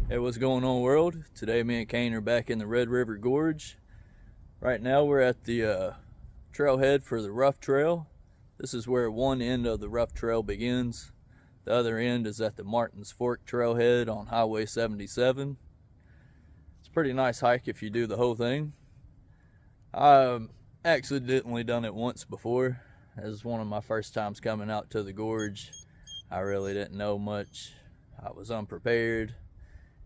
Hey, what's going on, world? Today me and Kane are back in the Red River Gorge. Right now we're at the trailhead for the rough trail. This is where one end of the rough trail begins. The other end is at the Martin's Fork trailhead on Highway 77. It's a pretty nice hike if you do the whole thing. I've accidentally done it once before. This is one of my first times coming out to the gorge. I really didn't know much. I was unprepared.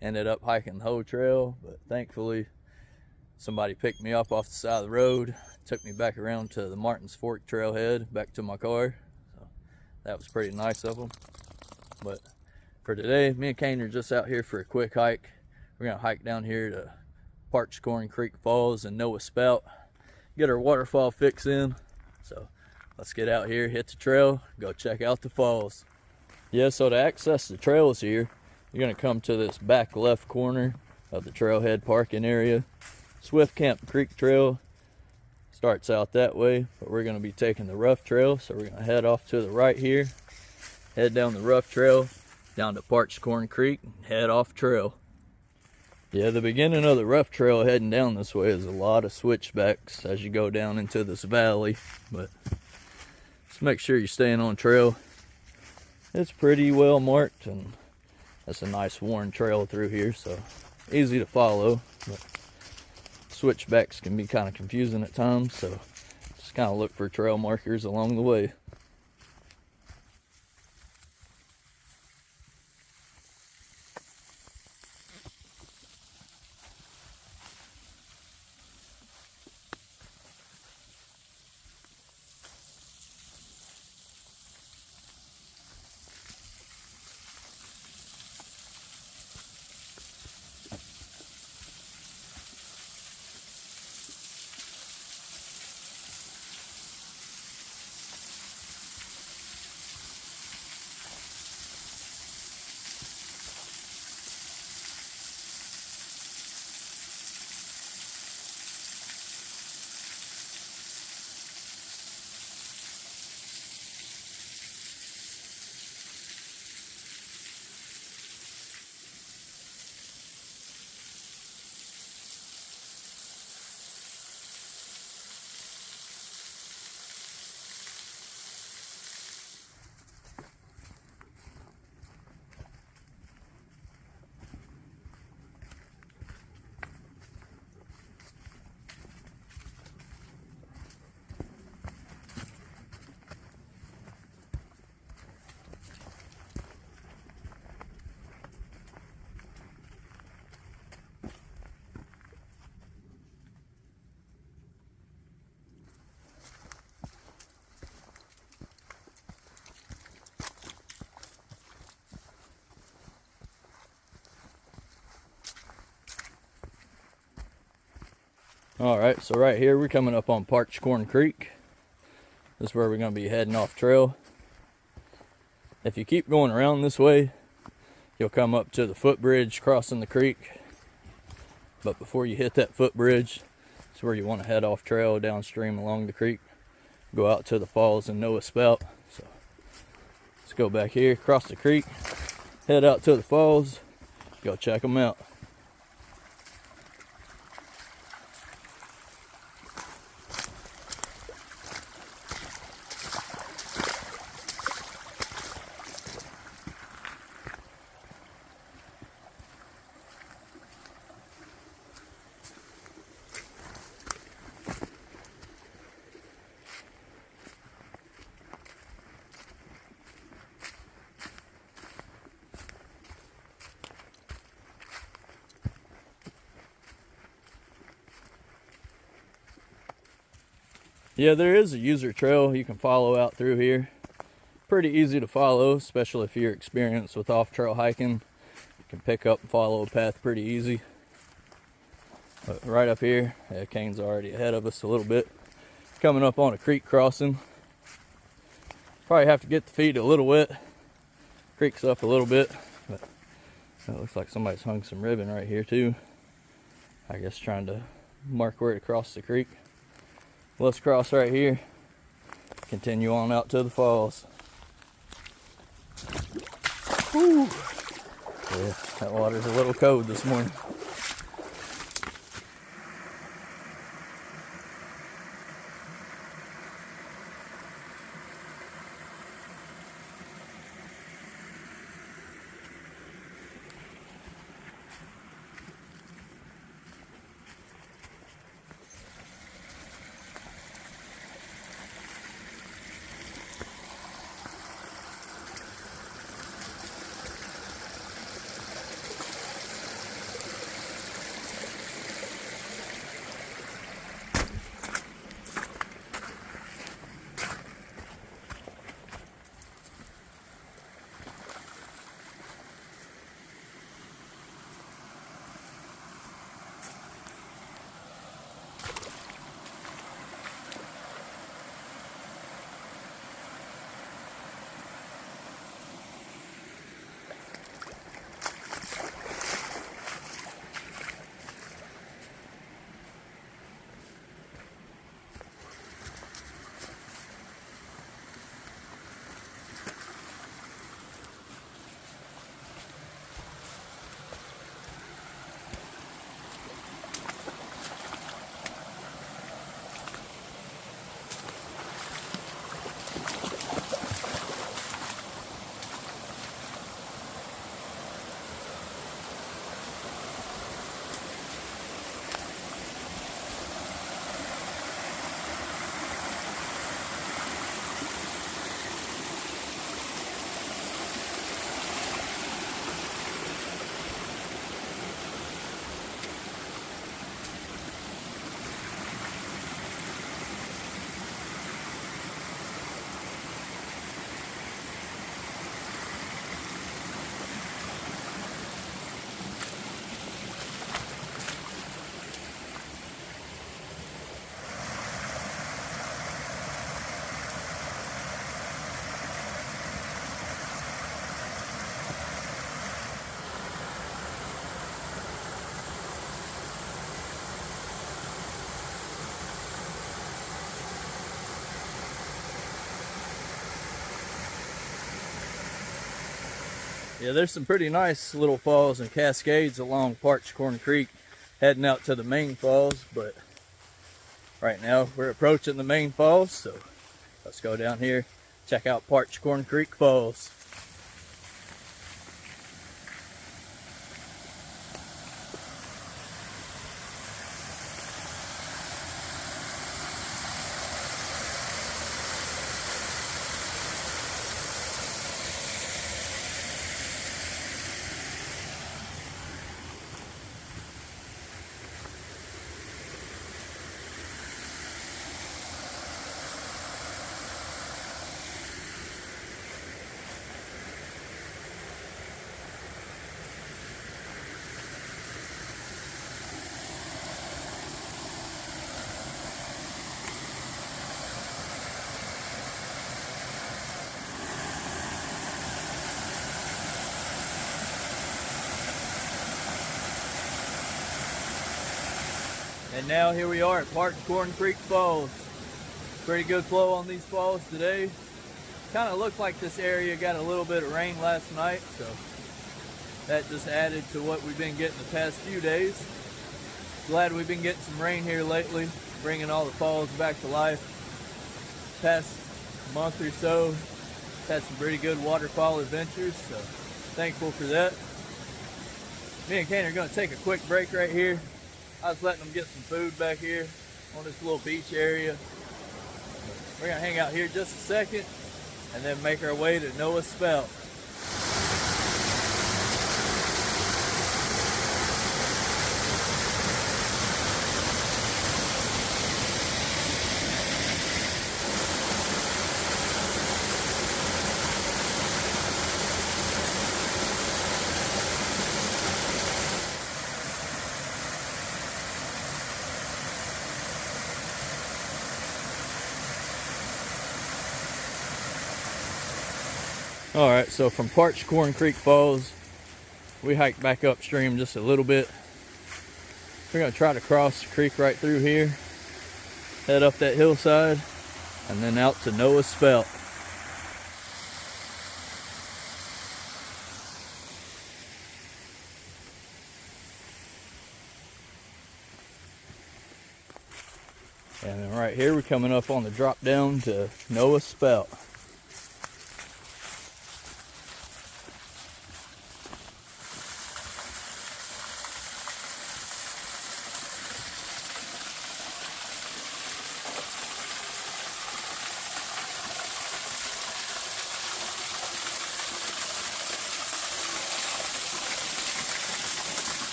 Ended up hiking the whole trail, but thankfully somebody picked me up off the side of the road, took me back around to the Martin's Fork trailhead, back to my car. So that was pretty nice of them. But for today, me and Kane are just out here for a quick hike. We're gonna hike down here to Parched Corn Creek Falls and Spout, get our waterfall fix in. So let's get out here, hit the trail, go check out the falls. Yeah, so to access the trails here, you're going to come to this back left corner of the trailhead parking area. Swift Camp Creek Trail starts out that way, but we're going to be taking the rough trail, so we're going to head off to the right here, head down the rough trail, down to Parched Corn Creek, and head off trail. Yeah, the beginning of the rough trail heading down this way is a lot of switchbacks as you go down into this valley, but just make sure you're staying on trail. It's pretty well marked, and that's a nice worn trail through here, so easy to follow, but switchbacks can be kind of confusing at times, so just kind of look for trail markers along the way. Alright, so right here we're coming up on Parched Corn Creek. This is where we're going to be heading off trail. If you keep going around this way, you'll come up to the footbridge crossing the creek. But before you hit that footbridge, it's where you want to head off trail downstream along the creek. Go out to the falls and Spout. So let's go back here, cross the creek, head out to the falls, go check them out. Yeah, there is a user trail you can follow out through here. Pretty easy to follow, especially if you're experienced with off-trail hiking. You can pick up and follow a path pretty easy. But right up here, Kane's already ahead of us a little bit. Coming up on a creek crossing. Probably have to get the feet a little wet. Creek's up a little bit, but it looks like somebody's hung some ribbon right here too. I guess trying to mark where to cross the creek. Let's cross right here, continue on out to the falls. Whew. Yeah, That water's a little cold this morning. Yeah, there's some pretty nice little falls and cascades along Parched Corn Creek heading out to the main falls, but right now we're approaching the main falls, so let's go down here, check out Parched Corn Creek Falls. And now here we are at Parched Corn Creek Falls. Pretty good flow on these falls today. Kind of looked like this area got a little bit of rain last night, so that just added to what we've been getting the past few days. Glad we've been getting some rain here lately, bringing all the falls back to life. Past month or so, had some pretty good waterfall adventures, so thankful for that. Me and Kane are going to take a quick break right here. I was letting them get some food back here on this little beach area. We're going to hang out here just a second and then make our way to Noah's Spout. Alright, so from Parched Corn Creek Falls, we hiked back upstream just a little bit. We're going to try to cross the creek right through here, head up that hillside, and then out to Noah's Spout. And then right here we're coming up on the drop down to Noah's Spout.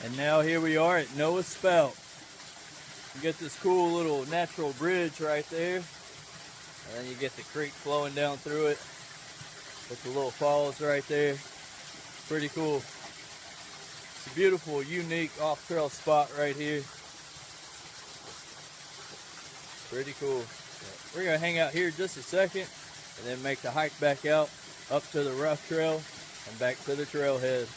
And now here we are at Noah's Spout. You get this cool little natural bridge right there, and then you get the creek flowing down through it with the little falls right there. Pretty cool. It's a beautiful, unique off-trail spot right here. Pretty cool. We're gonna hang out here just a second and then make the hike back out up to the rough trail and back to the trailhead.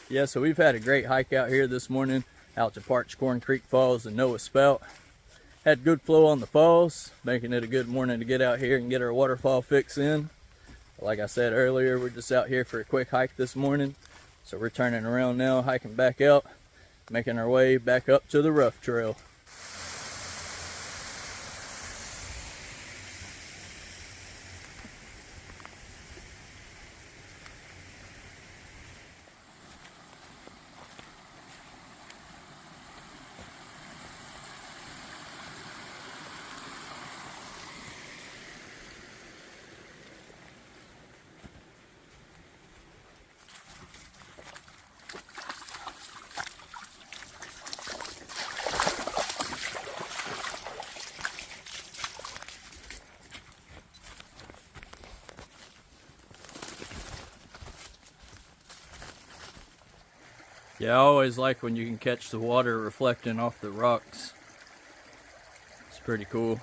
Yeah, so we've had a great hike out here this morning, out to Parched Corn Creek Falls and Noah's Spout. Had good flow on the falls, making it a good morning to get out here and get our waterfall fix in. Like I said earlier, we're just out here for a quick hike this morning. So we're turning around now, hiking back out, making our way back up to the rough trail. Yeah, I always like when you can catch the water reflecting off the rocks. It's pretty cool.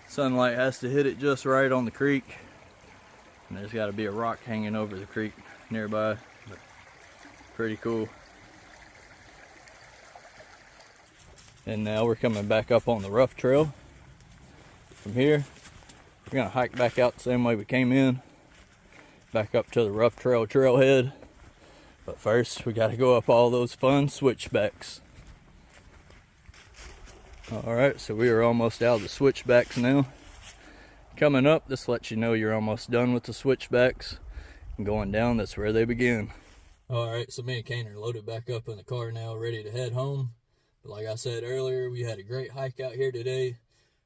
Sunlight has to hit it just right on the creek. And there's got to be a rock hanging over the creek nearby. But pretty cool. And now we're coming back up on the rough trail. From here, we're going to hike back out the same way we came in. Back up to the rough trail trailhead. But first, we got to go up all those fun switchbacks. Alright, so we are almost out of the switchbacks now. Coming up, this lets you know you're almost done with the switchbacks. And going down, that's where they begin. Alright, so me and Kane are loaded back up in the car now, ready to head home. But like I said earlier, we had a great hike out here today.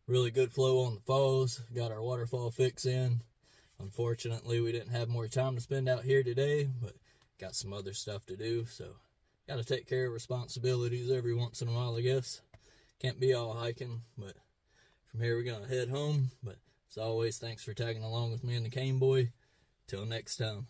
Really good flow on the falls. Got our waterfall fix in. Unfortunately, we didn't have more time to spend out here today, but got some other stuff to do, so got to take care of responsibilities every once in a while, I guess. Can't be all hiking, but from here we're going to head home. But as always, thanks for tagging along with me and the Cane Boy. Till next time.